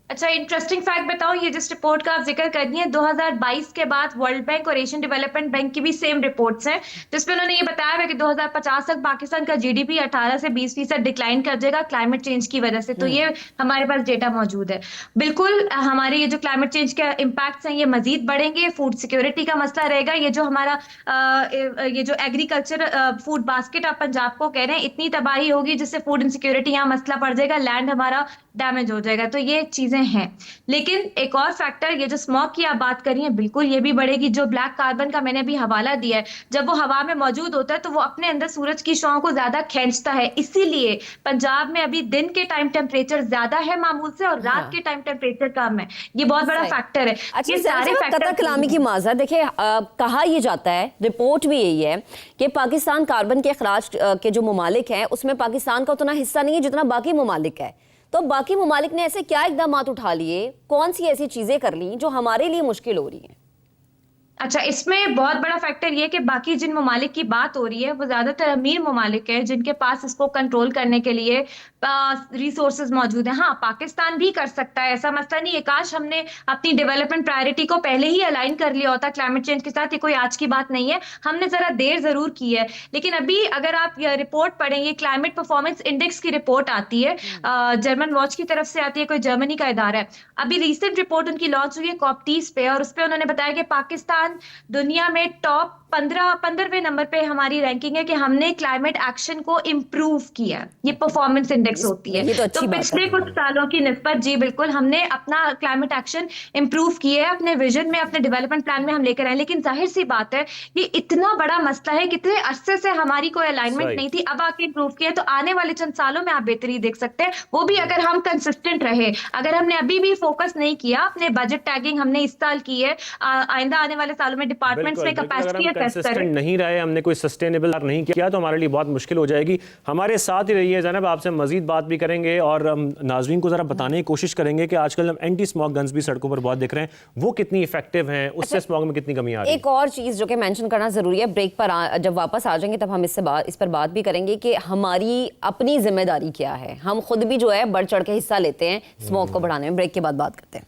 S8: अच्छा, इंटरेस्टिंग फैक्ट बताओ, ये जिस रिपोर्ट का आप जिक्र कर दिए 2022 के बाद वर्ल्ड बैंक और एशियन डेवलपमेंट बैंक की भी सेम रिपोर्ट्स हैं जिसमें उन्होंने ये बताया है कि 2050 तक पाकिस्तान का जीडीपी 18 से 20% डिक्लाइन कर जाएगा क्लाइमेट चेंज की वजह से। तो ये हमारे पास डेटा मौजूद है। बिल्कुल, हमारे ये जो क्लाइमेट चेंज के इम्पैक्ट्स हैं ये मजीद बढ़ेंगे। फूड सिक्योरिटी का मसला रहेगा। ये जो हमारा ये जो एग्रीकल्चर फूड बास्केट आप पंजाब को कह रहे हैं, इतनी तबाही होगी जिससे फूड इनसिक्योरिटी यहाँ मसला पड़ जाएगा, लैंड हमारा डैमेज हो जाएगा। तो ये चीजें हैं। लेकिन एक और फैक्टर, ये जो स्मॉग की आप बात करी है, बिल्कुल ये भी बढ़ेगी। जो ब्लैक कार्बन का मैंने भी हवाला दिया है, जब वो हवा में मौजूद होता है तो वो अपने अंदर सूरज की शॉ को ज्यादा खींचता है। इसीलिए पंजाब में अभी दिन के टाइम टेम्परेचर ज्यादा है मामूल से और रात के टाइम टेम्परेचर कम है। ये बहुत बड़ा फैक्टर है।
S2: अच्छा, ये सारे फैक्टर कलामी की माजर देखिए, कहा यह जाता है, रिपोर्ट भी यही है कि पाकिस्तान कार्बन के अखराज के जो ममालिक हैं उसमें पाकिस्तान का उतना हिस्सा नहीं है जितना बाकी ममालिक है। तो बाकी ममालिक ने ऐसे क्या इकदाम उठा लिए, कौन सी ऐसी चीजें कर ली जो हमारे लिए मुश्किल हो रही हैं?
S8: अच्छा, इसमें बहुत बड़ा फैक्टर ये है कि बाकी जिन ममालिक की बात हो रही है वो ज्यादातर अमीर ममालिक है जिनके पास इसको कंट्रोल करने के लिए रिसोर्सेज मौजूद है। हाँ, पाकिस्तान भी कर सकता है, ऐसा मसला नहीं है। काश हमने अपनी डेवलपमेंट प्रायोरिटी को पहले ही अलाइन कर लिया होता क्लाइमेट चेंज के साथ। ये कोई आज की बात नहीं है, हमने जरा देर जरूर की है। लेकिन अभी अगर आप ये रिपोर्ट पढ़ेंगे, क्लाइमेट परफॉर्मेंस इंडेक्स की रिपोर्ट आती है, जर्मन वॉच की तरफ से आती है, कोई जर्मनी का इदारा है। अभी रिसेंट रिपोर्ट उनकी लॉन्च हुई है COP30 पे, और उस पर उन्होंने बताया कि पाकिस्तान पाकिस्तान दुनिया में टॉप 15वें नंबर पे हमारी रैंकिंग है कि हमने क्लाइमेट एक्शन को इम्प्रूव किया। ये परफॉर्मेंस इंडेक्स होती है।
S2: ये तो अच्छी बात है।
S8: पिछले कुछ सालों की निस्बत जी बिल्कुल हमने अपना क्लाइमेट एक्शन इम्प्रूव किया है, अपने विजन में, अपने डेवलपमेंट प्लान में हम लेकर आए। लेकिन जाहिर सी बात है ये इतना बड़ा मसला है, कितने अरसे से हमारी कोई अलाइनमेंट नहीं थी, अब आके इम्प्रूव किया। तो आने वाले चंद सालों में आप बेहतरी देख सकते हैं, वो भी अगर हम कंसिस्टेंट रहे। अगर हमने अभी भी फोकस नहीं किया, अपने बजट टैगिंग हमने इस साल की है, आइंदा आने वाले सालों में डिपार्टमेंट्स में कैपेसिटी टेस्ट करें,
S1: नहीं रहे, हमने कोई सस्टेनेबल नहीं किया तो हमारे लिए बहुत मुश्किल हो जाएगी। हमारे साथ ही रहिए ज़ैनब, आपसे मजीद बात भी करेंगे और नाज़रीन को ज़रा बताने की कोशिश करेंगे कि आजकल हम एंटी स्मॉग गन्स भी सड़कों पर बहुत दिख रहे हैं, वो कितनी इफेक्टिव हैं, उससे स्मॉग में कितनी कमी आ रही है।
S2: एक और चीज़ जो कि मेंशन करना ज़रूरी है, ब्रेक पर जब वापस आ जाएंगे तब हम इस पर बात भी करेंगे कि हमारी अपनी जिम्मेदारी क्या है। हम खुद भी जो है बढ़ चढ़ के हिस्सा लेते हैं स्मॉग को बढ़ाने में। ब्रेक के बाद बात करते हैं।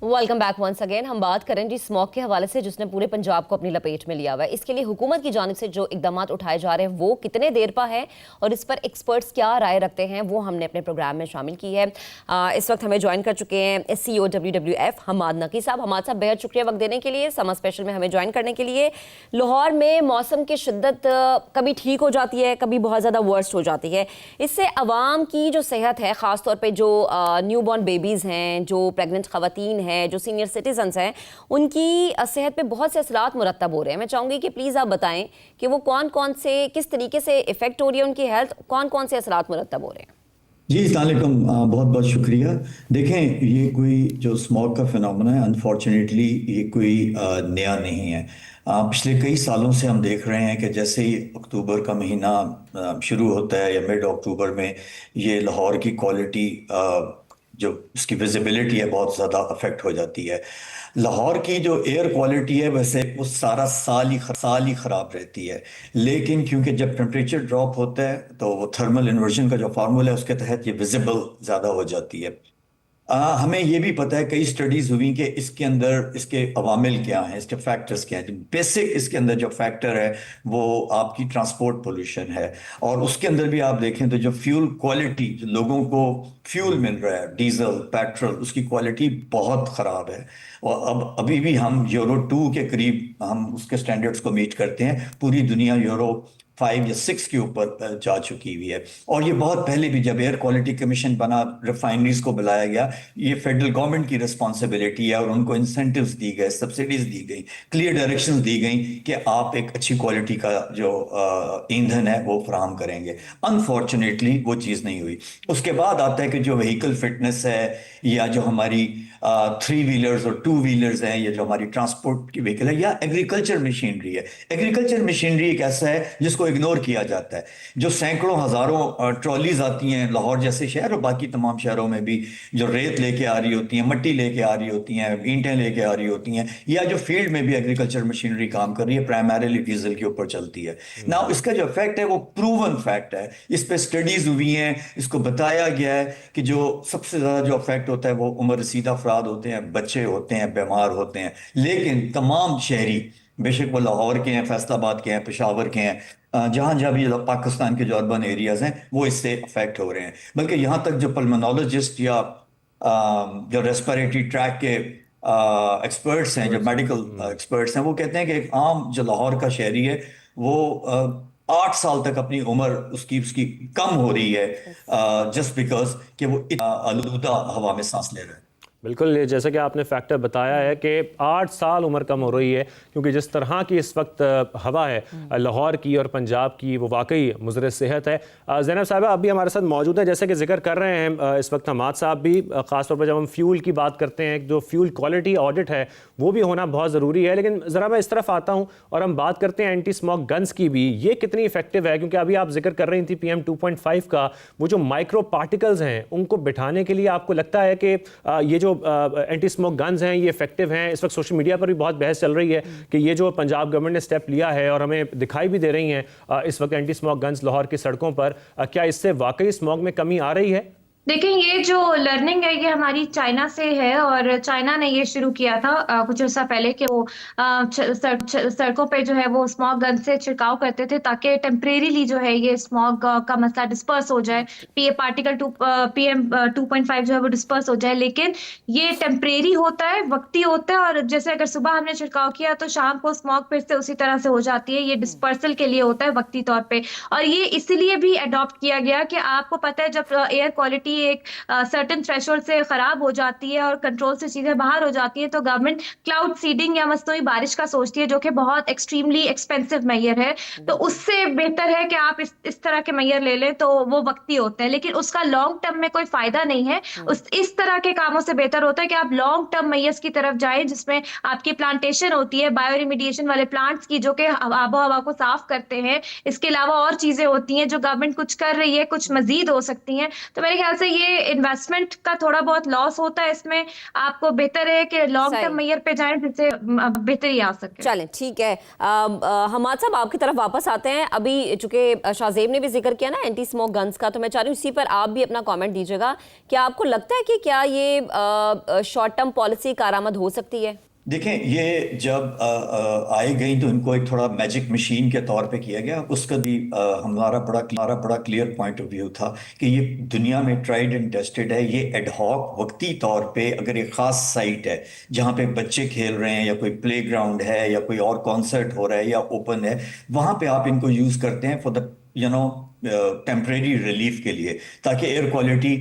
S2: Welcome back once again. हम बात करें जी स्मॉग के हवाले से जिसने पूरे पंजाब को अपनी लपेट में लिया हुआ है। इसके लिए हुकूमत की जानिब से जो इकदाम उठाए जा रहे हैं वो कितने देर पा है और इस पर एक्सपर्ट्स क्या राय रखते हैं, वो हमने अपने प्रोग्राम में शामिल की है। इस वक्त हमें ज्वाइन कर चुके हैं CEO WWF हमाद नकी साहब। हमाद साहब, बेहद शुक्रिया वक्त देने के लिए, समर स्पेशल में हमें ज्वाइन करने के लिए। लाहौर में मौसम की शिद्दत कभी ठीक हो जाती है, कभी बहुत ज़्यादा वर्स्ट हो जाती है। इससे आवाम की जो सेहत है, ख़ास तौर पे जो न्यू बॉर्न बेबीज़ हैं, जो प्रेगनेंट ख़वातीन हैं, जो सीनियर सिटीजन्स हैं, उनकी सेहत पे बहुत से असरात मुरतब हो रहे हैं। मैं चाहूँगी कि प्लीज़ आप बताएं कि वो कौन कौन से, किस तरीके से इफ़ेक्ट हो रही है उनकी हेल्थ, कौन कौन से असरात मुरतब हो रहे हैं।
S9: जी अस्सलाम वालेकुम, बहुत बहुत शुक्रिया। देखें, ये कोई जो स्मॉग का फिनोमेना है, अनफॉर्चुनेटली ये कोई नया नहीं है। पिछले कई सालों से हम देख रहे हैं कि जैसे ही अक्टूबर का महीना शुरू होता है या मिड अक्टूबर में, ये लाहौर की क्वालिटी जो इसकी विजिबिलिटी है बहुत ज़्यादा अफेक्ट हो जाती है। लाहौर की जो एयर क्वालिटी है वैसे वो सारा साल ही ख़राब रहती है, लेकिन क्योंकि जब टेम्परेचर ड्रॉप होता है तो वो थर्मल इन्वर्जन का जो फार्मूला है उसके तहत ये विजिबल ज़्यादा हो जाती है। हमें ये भी पता है, कई स्टडीज़ हुई कि इसके अंदर इसके अवामिल क्या हैं, इसके फैक्टर्स क्या हैं। बेसिक इसके अंदर जो फैक्टर है वो आपकी ट्रांसपोर्ट पोल्यूशन है, और उसके अंदर भी आप देखें तो जो फ्यूल क्वालिटी, जो लोगों को फ्यूल मिल रहा है, डीजल, पेट्रोल, उसकी क्वालिटी बहुत ख़राब है। और अब अभी भी हम यूरो 2 के करीब हम उसके स्टैंडर्ड्स को मीट करते हैं। पूरी दुनिया यूरो 5 या 6 के ऊपर जा चुकी हुई है। और ये बहुत पहले भी जब एयर क्वालिटी कमीशन बना, रिफाइनरीज को बुलाया गया, ये फेडरल गवर्नमेंट की रिस्पॉन्सिबिलिटी है और उनको इंसेंटिव्स दी गए, सब्सिडीज दी गई, क्लियर डायरेक्शंस दी गई कि आप एक अच्छी क्वालिटी का जो ईंधन है वो फराहम करेंगे। अनफॉर्चुनेटली वो चीज़ नहीं हुई। उसके बाद आता है कि जो व्हीकल फिटनेस है या जो हमारी 3 व्हीलर्स और 2 व्हीलर्स हैं, या जो हमारी ट्रांसपोर्ट की व्हीकल है, या एग्रीकल्चर मशीनरी है। एग्रीकल्चर मशीनरी एक ऐसा है जिसको इग्नोर किया जाता है। जो सैकड़ों हज़ारों ट्रॉलीज आती हैं लाहौर जैसे शहर और बाकी तमाम शहरों में भी, जो रेत लेके आ रही होती हैं, मट्टी लेके आ रही होती हैं, ईंटें लेके आ रही होती हैं, या जो फील्ड में भी एग्रीकल्चर मशीनरी काम कर रही है, प्राइमरीली डीजल के ऊपर चलती है। ना इसका जो इफेक्ट है वो प्रूवन फैक्ट है, इस पर स्टडीज हुई हैं, इसको बताया गया है कि जो सबसे ज़्यादा जो इफेक्ट होता है वो उम्र रसीदा अफराद होते हैं, बच्चे होते हैं, बीमार होते हैं। लेकिन तमाम शहरी, बेशक वो लाहौर के हैं, फैसलाबाद के हैं, पेशावर के हैं, जहाँ जहाँ भी पाकिस्तान के जो अर्बन एरियाज हैं, वो इससे अफेक्ट हो रहे हैं। बल्कि यहाँ तक जो पल्मोनोलॉजिस्ट या जो रेस्पिरेटरी ट्रैक के एक्सपर्ट्स हैं, जो मेडिकल एक्सपर्ट्स हैं, वो कहते हैं कि एक आम जो लाहौर का शहरी है वो 8 साल तक अपनी उम्र उसकी कम हो रही है, जस्ट बिकॉज कि वो आलूदा हवा में सांस ले रहा है।
S1: बिल्कुल, जैसा कि आपने फैक्टर बताया है कि 8 साल उम्र कम हो रही है, क्योंकि जिस तरह की इस वक्त हवा है लाहौर की और पंजाब की, वो वाकई मुज़र सेहत है। ज़ैनब साहिबा अभी हमारे साथ मौजूद है, जैसे कि जिक्र कर रहे हैं इस वक्त हमाद साहब भी, ख़ासतौर पर जब हम फ्यूल की बात करते हैं, जो फ्यूल क्वालिटी ऑडिट है वो भी होना बहुत ज़रूरी है। लेकिन ज़रा मैं इस तरफ आता हूँ और हम बात करते हैं एंटी स्मॉग गन्स की भी, ये कितनी इफेक्टिव है, क्योंकि अभी आप जिक्र कर रही थी PM 2.5 का, वो जो माइक्रो पार्टिकल्स हैं उनको बिठाने के लिए आपको लगता है कि ये जो एंटी स्मोक गन्स हैं ये इफेक्टिव हैं? इस वक्त सोशल मीडिया पर भी बहुत बहस चल रही है कि ये जो पंजाब गवर्नमेंट ने स्टेप लिया है और हमें दिखाई भी दे रही हैं इस वक्त एंटी स्मोक गन्स लाहौर की सड़कों पर, क्या इससे वाकई स्मोक में कमी आ रही है?
S8: देखिए, ये जो लर्निंग है ये हमारी चाइना से है, और चाइना ने ये शुरू किया था कुछ अर्सा पहले कि वो सड़कों पे जो है वो स्मॉग गन से छिड़काव करते थे ताकि टेम्परेरीली जो है ये स्मॉग का मसला डिस्पर्स हो जाए, PM 2.5 जो है वो डिस्पर्स हो जाए। लेकिन ये टेम्परेरी होता है, वक्ती होता है, और जैसे अगर सुबह हमने छिड़काव किया तो शाम को स्मॉग फिर से उसी तरह से हो जाती है। ये डिस्पर्सल के लिए होता है वक्ती तौर पे, और ये इसीलिए भी अडॉप्ट किया गया कि आपको पता है जब एयर क्वालिटी एक सर्टेन थ्रेशोल्ड से खराब हो जाती है और कंट्रोल से चीजें बाहर हो जाती है तो गवर्नमेंट क्लाउड सीडिंग या मसनूई बारिश का सोचती है, जो कि बहुत एक्सट्रीमली एक्सपेंसिव मैयर है। तो उससे बेहतर है कि आप इस तरह के मैयर ले लें, तो वो वक्ती होते हैं लेकिन उसका लॉन्ग टर्म में कोई फायदा नहीं है। इस तरह के कामों से बेहतर होता है कि आप लॉन्ग टर्म मैयर्स की तरफ जाएं, जिसमें आपकी प्लांटेशन होती है, बायो रिमीडिएशन वाले प्लांट्स की, जो कि आबो हवा को साफ करते हैं। इसके अलावा और चीजें होती हैं जो गवर्नमेंट कुछ कर रही है, कुछ मजीद हो सकती हैं। तो मेरे ख्याल से ये इन्वेस्टमेंट का थोड़ा बहुत लॉस होता है इसमें। आपको बेहतर है कि लॉन्ग टर्म मैयर पे जाएं जिससे बेहतरी आ सके।
S2: चलें, ठीक है। हमाद साहब आपकी तरफ वापस आते हैं। अभी चूंकि शाहजेब ने भी जिक्र किया ना एंटी स्मोक गन्स का, तो मैं चाह रही हूँ इसी पर आप भी अपना कमेंट दीजिएगा। क्या आपको लगता है कि क्या ये शॉर्ट टर्म पॉलिसी कारामद हो सकती है?
S9: देखें, ये जब आई गई तो इनको एक थोड़ा मैजिक मशीन के तौर पे किया गया। उसका भी हमारा बड़ा क्लियर पॉइंट ऑफ व्यू था कि ये दुनिया में ट्राइड एंड टेस्टेड है। ये एडहॉक वक्ती तौर पे अगर एक ख़ास साइट है जहाँ पे बच्चे खेल रहे हैं या कोई प्ले ग्राउंड है या कोई और कॉन्सर्ट हो रहा है या ओपन है, वहाँ पे आप इनको यूज़ करते हैं फॉर द टेम्परेरी रिलीफ के लिए, ताकि एयर क्वालिटी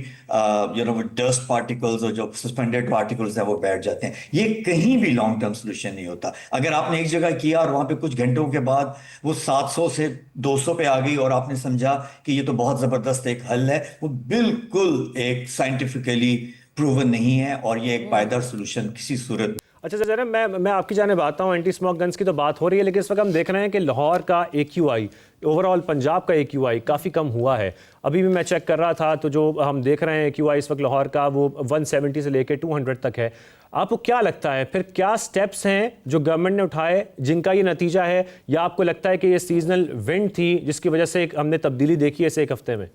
S9: डस्ट पार्टिकल्स और जो सस्पेंडेड पार्टिकल्स हैं वो बैठ जाते हैं। ये कहीं भी लॉन्ग टर्म सोल्यूशन नहीं होता। अगर आपने एक जगह किया और वहाँ पे कुछ घंटों के बाद वो 700 से 200 पे आ गई और आपने समझा कि ये तो बहुत ज़बरदस्त एक हल है, वो बिल्कुल एक साइंटिफिकली प्रूवन नहीं है और ये एक पायदार सोल्यूशन किसी सूरत।
S1: अच्छा जरा मैं आपकी जानिब आता हूँ। एंटी स्मोक गन्स की तो बात हो रही है, लेकिन इस वक्त हम देख रहे हैं कि लाहौर का AQI, ओवरऑल पंजाब का AQI काफ़ी कम हुआ है। अभी भी मैं चेक कर रहा था तो जो हम देख रहे हैं AQI इस वक्त लाहौर का वो 170 से लेकर 200 तक है। आपको क्या लगता है फिर क्या स्टेप्स हैं जो गवर्नमेंट ने उठाए जिनका ये नतीजा है, या आपको लगता है कि ये सीजनल विंड थी जिसकी वजह से हमने तब्दीली देखी है इस एक हफ्ते में?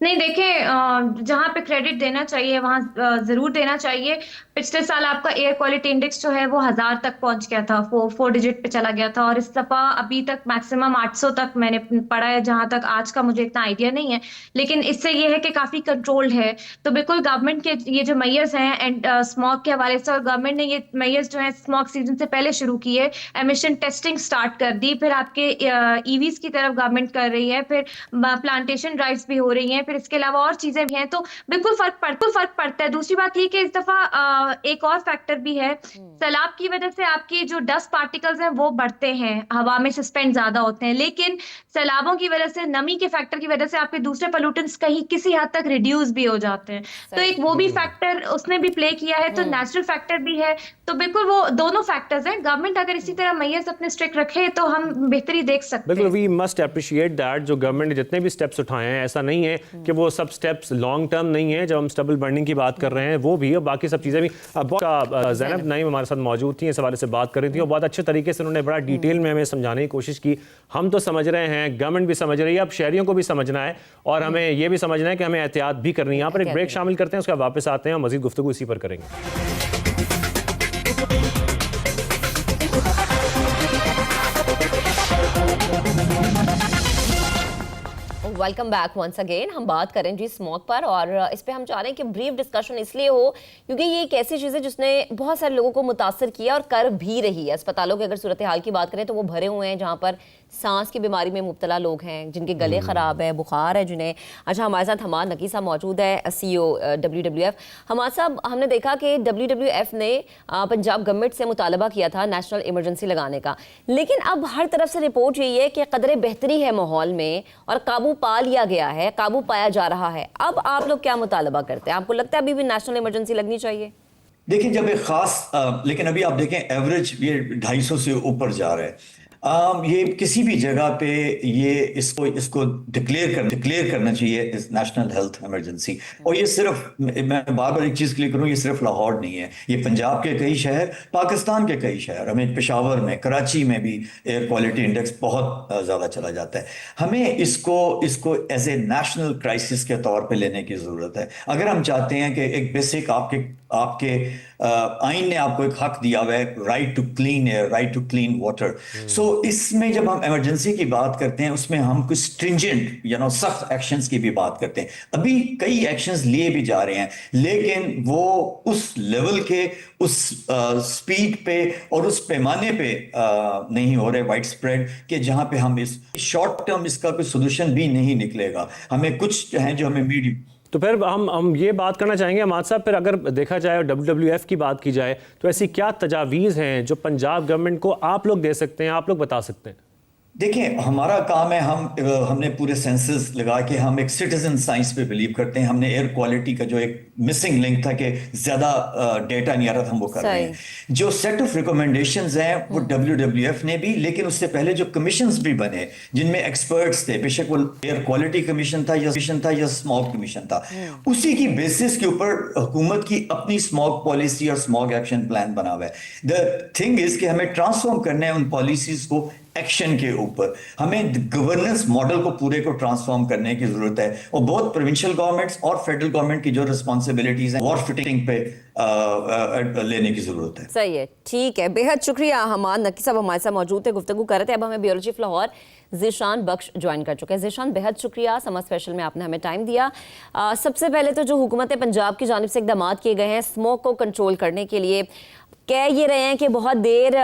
S8: नहीं, देखें, जहां पे क्रेडिट देना चाहिए वहां जरूर देना चाहिए। पिछले साल आपका एयर क्वालिटी इंडेक्स जो है वो 1000 तक पहुंच गया था, 4 डिजिट पे चला गया था, और इस दफा अभी तक मैक्सिमम 800 तक मैंने पढ़ा है। जहां तक आज का मुझे इतना आइडिया नहीं है, लेकिन इससे ये है कि काफी कंट्रोल्ड है। तो बिल्कुल गवर्नमेंट के ये जो मैयर्स हैं एंड स्मॉग के हवाले से, और गवर्नमेंट ने ये मैयर्स जो है स्मॉग सीजन से पहले शुरू किए, एमिशन टेस्टिंग स्टार्ट कर दी, फिर आपके EVs की तरफ गवर्नमेंट कर रही है, फिर प्लांटेशन ड्राइव्स भी हो रही हैं, फिर इसके अलावा और चीजें भी हैं। तो बिल्कुल फर्क पड़ता है। दूसरी बात ये कि इस दफा एक और फैक्टर भी है, सैलाब की वजह से आपकी जो डस्ट पार्टिकल्स हैं वो बढ़ते हैं, हवा में सस्पेंड ज्यादा होते हैं, लेकिन सैलाबों की वजह से, नमी के फैक्टर की वजह से आपके दूसरे पोल्यूटेंट्स कहीं किसी हद तक रिड्यूस भी हो जाते हैं। तो एक वो भी फैक्टर उसने भी प्ले किया है, तो नेचुरल फैक्टर भी है। तो बिल्कुल वो दोनों फैक्टर्स हैं। गवर्नमेंट अगर इसी तरह मैयर्स अपने स्ट्रिक्ट रखे तो हम बेहतरी देख सकते हैं।
S1: बिल्कुल, वी मस्ट अप्रिशिएट दैट जो गवर्नमेंट ने जितने भी स्टेप्स उठाए हैं, ऐसा नहीं है कि वो सब स्टेप्स लॉन्ग टर्म नहीं है। जब हम स्टबल बर्निंग की बात कर रहे हैं वो भी, और बाकी सब चीज़ें भी। ज़ैनब नईम हमारे साथ मौजूद थी, इस हवाले से बात कर रही थी और बहुत अच्छे तरीके से उन्होंने बड़ा डिटेल में हमें समझाने की कोशिश की। हम तो समझ रहे हैं, गवर्नमेंट भी समझ रही है, अब शहरियों को भी समझना है और हमें ये भी समझना है कि हमें एहतियात भी करनी है। यहाँ पर एक ब्रेक शामिल करते हैं, उसके बाद वापस आते हैं और मज़ीद गुफ्तगू इसी पर करेंगे।
S2: Welcome back once again. हम बात करें जी स्मोक पर, और इस पे हम चाह रहे हैं कि ब्रीफ डिस्कशन इसलिए हो क्योंकि ये एक ऐसी चीज़ है जिसने बहुत सारे लोगों को मुतासर किया और कर भी रही है। अस्पतालों की अगर सूरत हाल की बात करें तो वो भरे हुए हैं, जहाँ पर सांस की बीमारी में मुब्तला लोग हैं, जिनके गले ख़राब है, बुखार है जिन्हें। अच्छा, हमारे साथ हमाद नकी साहब मौजूद है, CEO WWF। हमाद साहब, हमने देखा कि WWF ने पंजाब गवर्नमेंट से मुतालबा किया था नेशनल इमरजेंसी लगाने का, लेकिन अब हर तरफ से रिपोर्ट यही है कि कदरे बेहतरी है माहौल में और काबू पा लिया गया है, काबू पाया जा रहा है। अब आप लोग क्या मुतालबा करते हैं? आपको लगता है अभी भी नेशनल इमरजेंसी लगनी चाहिए?
S9: देखिए, जब एक खास लेकिन अभी आप देखें एवरेज ये 250 से ऊपर जा रहा है। ये किसी भी जगह पे ये इसको डिक्लेयर करना चाहिए इस नेशनल हेल्थ इमरजेंसी। और ये सिर्फ, मैं बार बार एक चीज क्लियर करूं, ये सिर्फ लाहौर नहीं है, ये पंजाब के कई शहर, पाकिस्तान के कई शहर, हमें पेशावर में, कराची में भी एयर क्वालिटी इंडेक्स बहुत ज्यादा चला जाता है। हमें इसको एज ए नेशनल क्राइसिस के तौर पे लेने की जरूरत है। अगर हम चाहते हैं कि एक बेसिक आपके आइन ने आपको एक हक दिया हुआ है, right to clean air, right to clean water. So इसमें जब हम इमरजेंसी की बात करते हैं, उसमें हम कुछ स्ट्रिंजेंट सख्त एक्शंस की भी बात करते हैं। अभी कई एक्शंस लिए भी जा रहे हैं, लेकिन वो उस लेवल के, उस स्पीड पे और उस पैमाने पे नहीं हो रहे वाइड स्प्रेड, कि जहां पे हम इस शॉर्ट टर्म इसका कोई सोल्यूशन भी नहीं निकलेगा। हमें कुछ हैं जो हमें मीडियम।
S1: तो फिर हम ये बात करना चाहेंगे अहमद साहब, फिर अगर देखा जाए और WWF की बात की जाए तो ऐसी क्या तजावीज़ हैं जो पंजाब गवर्नमेंट को आप लोग दे सकते हैं, आप लोग बता सकते हैं?
S9: देखिए, हमारा काम है, हमने पूरे सेंसस लगा के हम एक सिटीजन साइंस पे बिलीव करते हैं। हमने एयर क्वालिटी का जो एक मिसिंग लिंक था कि ज्यादा डेटा नहीं आ रहा था, हम वो कर रहे हैं। जो सेट ऑफ रिकमेंडेशंस हैं वो WWF ने भी, लेकिन उससे पहले जो कमीशंस भी बने जिनमें एक्सपर्ट्स थे, बेशक वो एयर क्वालिटी कमीशन था या स्मॉग कमीशन था, उसी की बेसिस के ऊपर हुकूमत की अपनी स्मॉग पॉलिसी और स्मॉग एक्शन प्लान बना हुआ है। द थिंग इज कि हमें ट्रांसफॉर्म करना है उन पॉलिसीज को एक्शन के ऊपर। हमें गवर्नेंस मॉडल को पूरे को ट्रांसफॉर्म करने की जरूरत है, और बहुत प्रोविंशियल गवर्नमेंट्स और फेडरल गवर्नमेंट की जो रिस्पॉन्सिबिलिटीज हैं वॉर फिटिंग पे लेने की जरूरत है।
S2: सही है, ठीक है। बेहद शुक्रिया हमाद नकी साहब हमारे साथ मौजूद थे, गुफ्तगू कर रहे थे। अब हमें ब्यूरो चीफ लाहौर ज़ीशान बख्श ज्वाइन कर चुके हैं। ज़ीशान, बेहद शुक्रिया, समर स्पेशल में आपने हमें टाइम दिया। सबसे पहले तो जो हुकूमत पंजाब की जानिब से इकदाम किए गए हैं स्मोक को कंट्रोल करने के लिए, कह ये रहे हैं कि बहुत देर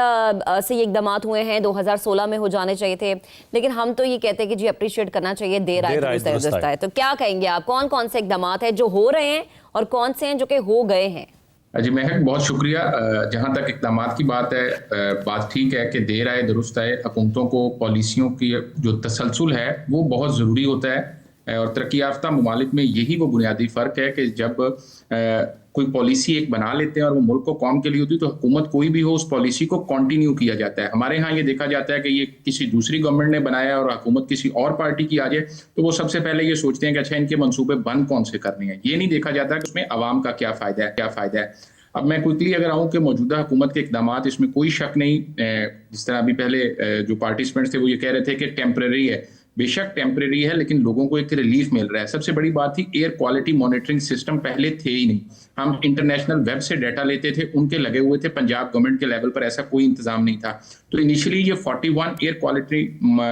S2: से ये इकदाम हुए हैं, 2016 में हो जाने चाहिए थे, लेकिन हम तो ये कहते हैं कि जी अप्रिशिएट करना चाहिए, देर आए दुरुस्त आए। तो क्या कहेंगे आप, कौन कौन से इकदाम हैं जो हो रहे हैं और कौन से हैं जो कि हो गए हैं?
S10: जी महक, बहुत शुक्रिया। जहाँ तक इकदाम की बात है, बात ठीक है कि देर आए दुरुस्त आए। हुकूमतों को पॉलिसियों की जो तसलसल है वो बहुत ज़रूरी होता है, और तरक्की याफ्ता ममालिक में यही वो बुनियादी फ़र्क है कि जब कोई पॉलिसी एक बना लेते हैं और वो मुल्क को कौम के लिए होती है, तो हुकूमत कोई भी हो उस पॉलिसी को कंटिन्यू किया जाता है। हमारे यहाँ ये देखा जाता है कि ये किसी दूसरी गवर्नमेंट ने बनाया और हुकूमत किसी और पार्टी की आ जाए तो वो सबसे पहले ये सोचते हैं कि अच्छा इनके मंसूबे बंद कौन से करने हैं। ये नहीं देखा जाता कि उसमें अवाम का क्या फ़ायदा है। अब मैं क्विकली अगर आऊँ कि मौजूदा हुकूमत के इकदाम, इसमें कोई शक नहीं, जिस तरह अभी पहले जो पार्टिसिपेंट्स थे वो ये कह रहे थे कि टेम्परेरी है, बेशक टेम्परेरी है, लेकिन लोगों को एक रिलीफ मिल रहा है। सबसे बड़ी बात थी, एयर क्वालिटी मॉनिटरिंग सिस्टम पहले थे ही नहीं। हम इंटरनेशनल वेब से डाटा लेते थे, उनके लगे हुए थे, पंजाब गवर्नमेंट के लेवल पर ऐसा कोई इंतजाम नहीं था। तो इनिशियली ये 41 एयर क्वालिटी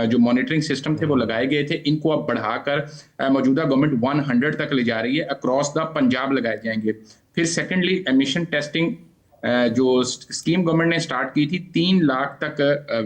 S10: जो मॉनिटरिंग सिस्टम थे वो लगाए गए थे। इनको अब बढ़ाकर मौजूदा गवर्नमेंट 100 तक ले जा रही है, अक्रॉस द पंजाब लगाए जाएंगे। फिर सेकेंडली एमिशन टेस्टिंग जो स्कीम गवर्नमेंट ने स्टार्ट की थी, 3 लाख तक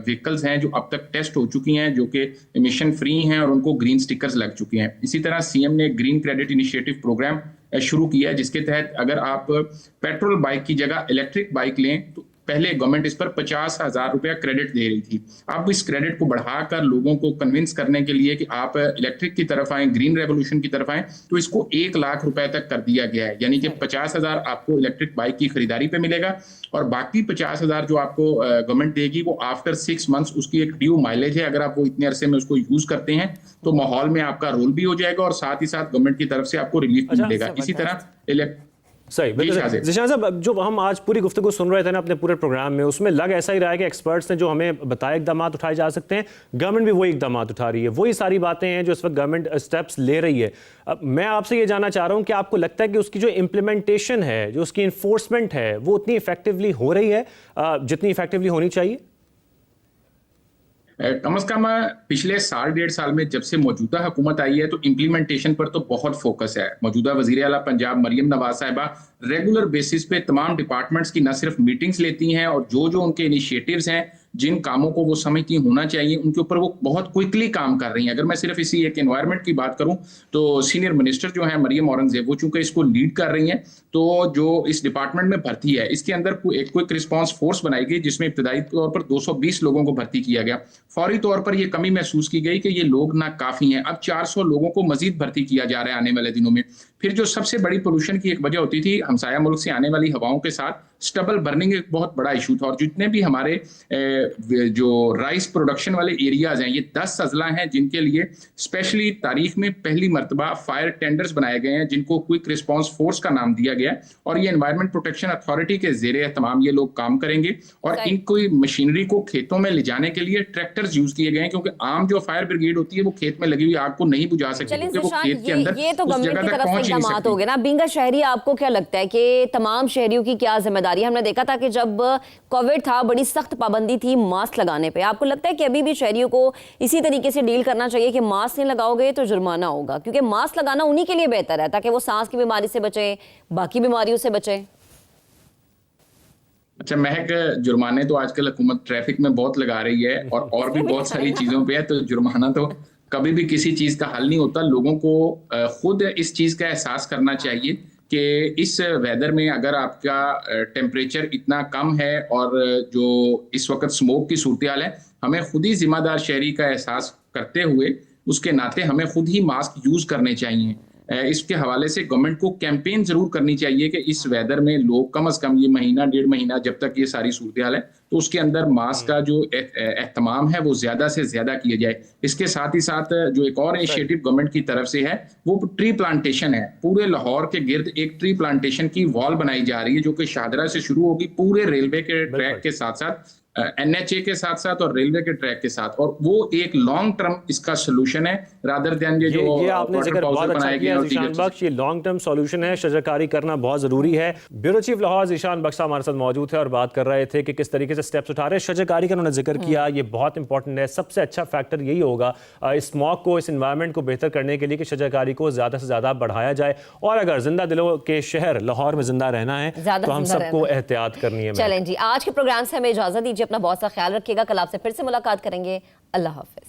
S10: व्हीकल्स हैं जो अब तक टेस्ट हो चुकी हैं, जो कि एमिशन फ्री हैं और उनको ग्रीन स्टिकर्स लग चुके हैं। इसी तरह सीएम ने ग्रीन क्रेडिट इनिशिएटिव प्रोग्राम शुरू किया है, जिसके तहत अगर आप पेट्रोल बाइक की जगह इलेक्ट्रिक बाइक लें तो पहले गवर्नमेंट इस पर 50,000 रुपया क्रेडिट दे रही थी। अब इस क्रेडिट को बढ़ाकर लोगों को कन्विंस करने के लिए कि आप इलेक्ट्रिक की तरफ आएं, ग्रीन रेवोल्यूशन की तरफ आएं, तो इसको 1 लाख रुपए तक कर दिया गया है। यानी कि 50,000 आपको इलेक्ट्रिक बाइक की खरीदारी पे मिलेगा और बाकी 50,000 जो आपको गवर्नमेंट देगी वो आफ्टर 6 मंथ्स उसकी एक ड्यू माइलेज है। अगर आप वो इतने अरसे में उसको यूज करते हैं तो माहौल में आपका रोल भी हो जाएगा और साथ ही साथ गवर्नमेंट की तरफ से आपको रिलीफ भी मिलेगा। इसी तरह
S1: सही। ज़ीशान साहब, जो हम आज पूरी गुफ्तगू सुन रहे थे ना अपने पूरे प्रोग्राम में, उसमें लग ऐसा ही रहा है कि एक्सपर्ट्स ने जो हमें बताया इकदाम उठाए जा सकते हैं, गवर्नमेंट भी वही इकदाम उठा रही है, वही सारी बातें हैं जो इस वक्त गवर्नमेंट स्टेप्स ले रही है। अब मैं आपसे ये जानना चाह रहा हूँ कि आपको लगता है कि उसकी जो इम्प्लीमेंटेशन है, जो उसकी इन्फोर्समेंट है, वो उतनी इफेक्टिवली हो रही है जितनी इफेक्टिवली होनी चाहिए?
S10: कम से कम पिछले 1.5 साल में जब से मौजूदा हुकूमत आई है तो इम्प्लीमेंटेशन पर तो बहुत फोकस है। मौजूदा वजीर आला पंजाब मरियम नवाज साहिबा रेगुलर बेसिस पे तमाम डिपार्टमेंट्स की न सिर्फ मीटिंग्स लेती हैं और जो उनके इनिशिएटिव्स हैं, जिन कामों को वो समझती होना चाहिए उनके ऊपर वो बहुत क्विकली काम कर रही हैं। अगर मैं सिर्फ इसी एक एनवायरनमेंट की बात करूं तो सीनियर मिनिस्टर जो है मरियम औरंगजेब, वो चूंकि इसको लीड कर रही हैं, तो जो इस डिपार्टमेंट में भर्ती है इसके अंदर एक क्विक रिस्पांस फोर्स बनाई गई जिसमें इब्तदाई तौर पर 220 लोगों को भर्ती किया गया। फौरी तौर पर यह कमी महसूस की गई कि ये लोग ना काफी हैं, अब 400 लोगों को मजीद भर्ती किया जा रहा है आने वाले दिनों में। फिर जो सबसे बड़ी पोल्यूशन की एक वजह होती थी हमसाया मुल्क से आने वाली हवाओं के साथ स्टबल बर्निंग एक बहुत बड़ा इशू था। और जितने भी हमारे जो राइस प्रोडक्शन वाले एरियाज हैं, ये 10 अजला हैं जिनके लिए स्पेशली तारीख में पहली मरतबा फायर टेंडर्स बनाए गए हैं, जिनको क्विक रिस्पांस फोर्स का नाम दिया गया है। और ये एनवायरमेंट प्रोटेक्शन अथॉरिटी के ज़ेरे एहतमाम ये लोग काम करेंगे। और इनको मशीनरी को खेतों में ले जाने के लिए ट्रैक्टर्स यूज किए गए हैं, क्योंकि आम जो फायर ब्रिगेड होती है वो खेत में लगी हुई आग को नहीं बुझा सकती, क्योंकि वो खेत के अंदर
S2: ये तो गवर्नमेंट की तरफ से इक़दामात हो गए ना। बीइंग अ शहरी, आपको क्या लगता है कि तमाम शहरियों की क्या जिम्मेदारी है? हमने देखा था कि जब कोविड था बड़ी सख्त पाबंदी थी मास्क लगाने पे। आपको लगता है कि अभी भी शहरियों को इसी तरीके से डील करना चाहिए कि मास्क नहीं लगाओगे तो जुर्माना होगा? क्योंकि मास्क लगाना उन्हीं के लिए बेहतर है ताकि वो सांस की बीमारी से बचे, बाकी बीमारियों से बचे।
S10: अच्छा महक, जुर्माने तो आजकल हुकूमत ट्रैफिक में बहुत लगा रही है और भी बहुत सारी चीजों पे है, तो जुर्माना तो कभी भी किसी चीज का हल नहीं होता। लोगों को खुद इस चीज का एहसास करना चाहिए कि इस वेदर में अगर आपका टेम्परेचर इतना कम है और जो इस वक्त स्मोक की सूरत हाल है, हमें खुद ही जिम्मेदार शहरी का एहसास करते हुए उसके नाते हमें खुद ही मास्क यूज करने चाहिए। इसके हवाले से गवर्नमेंट को कैंपेन जरूर करनी चाहिए कि इस वेदर में लोग कम से कम ये महीना 1.5 महीना जब तक ये सारी सूरत हाल है, तो उसके अंदर मास्क का जो एहतमाम है वो ज्यादा से ज्यादा किया जाए। इसके साथ ही साथ जो एक और इनिशिएटिव गवर्नमेंट की तरफ से है वो ट्री प्लांटेशन है। पूरे लाहौर के गिर्द एक ट्री प्लांटेशन की वॉल बनाई जा रही है, जो कि शाहदरा से शुरू होगी पूरे रेलवे के ट्रैक के साथ साथ, NHA के साथ साथ और रेलवे के ट्रैक के साथ। और वो एक लॉन्ग टर्म इसका सोल्यूशन है, रादर देन
S1: ये आपने जिक्र बहुत अच्छा किया ज़ीशान बख्श, ये लॉन्ग टर्म सॉल्यूशन है। शजरकारी करना बहुत ज़रूरी है। ब्यूरो चीफ लाहौर ज़ीशान बख्श हमारे साथ मौजूद है और बात कर रहे थे कि किस तरीके से स्टेप्स उठा रहे हैं। शजरकारी का उन्होंने जिक्र किया, ये बहुत इंपॉर्टेंट है। सबसे अच्छा फैक्टर यही होगा इस स्मॉग को, इस इन्वायरमेंट को बेहतर करने के लिए कि शजरकारी को ज़्यादा से ज़्यादा बढ़ाया जाए। और अगर जिंदा दिलों के शहर लाहौर में जिंदा रहना है तो हम सबको एहतियात करनी है।
S2: चलें जी, आज के प्रोग्राम से हमें इजाजत दीजिए। अपना बहुत सा ख्याल रखिएगा। कल आपसे फिर से मुलाकात करेंगे। अल्लाह हाफिज।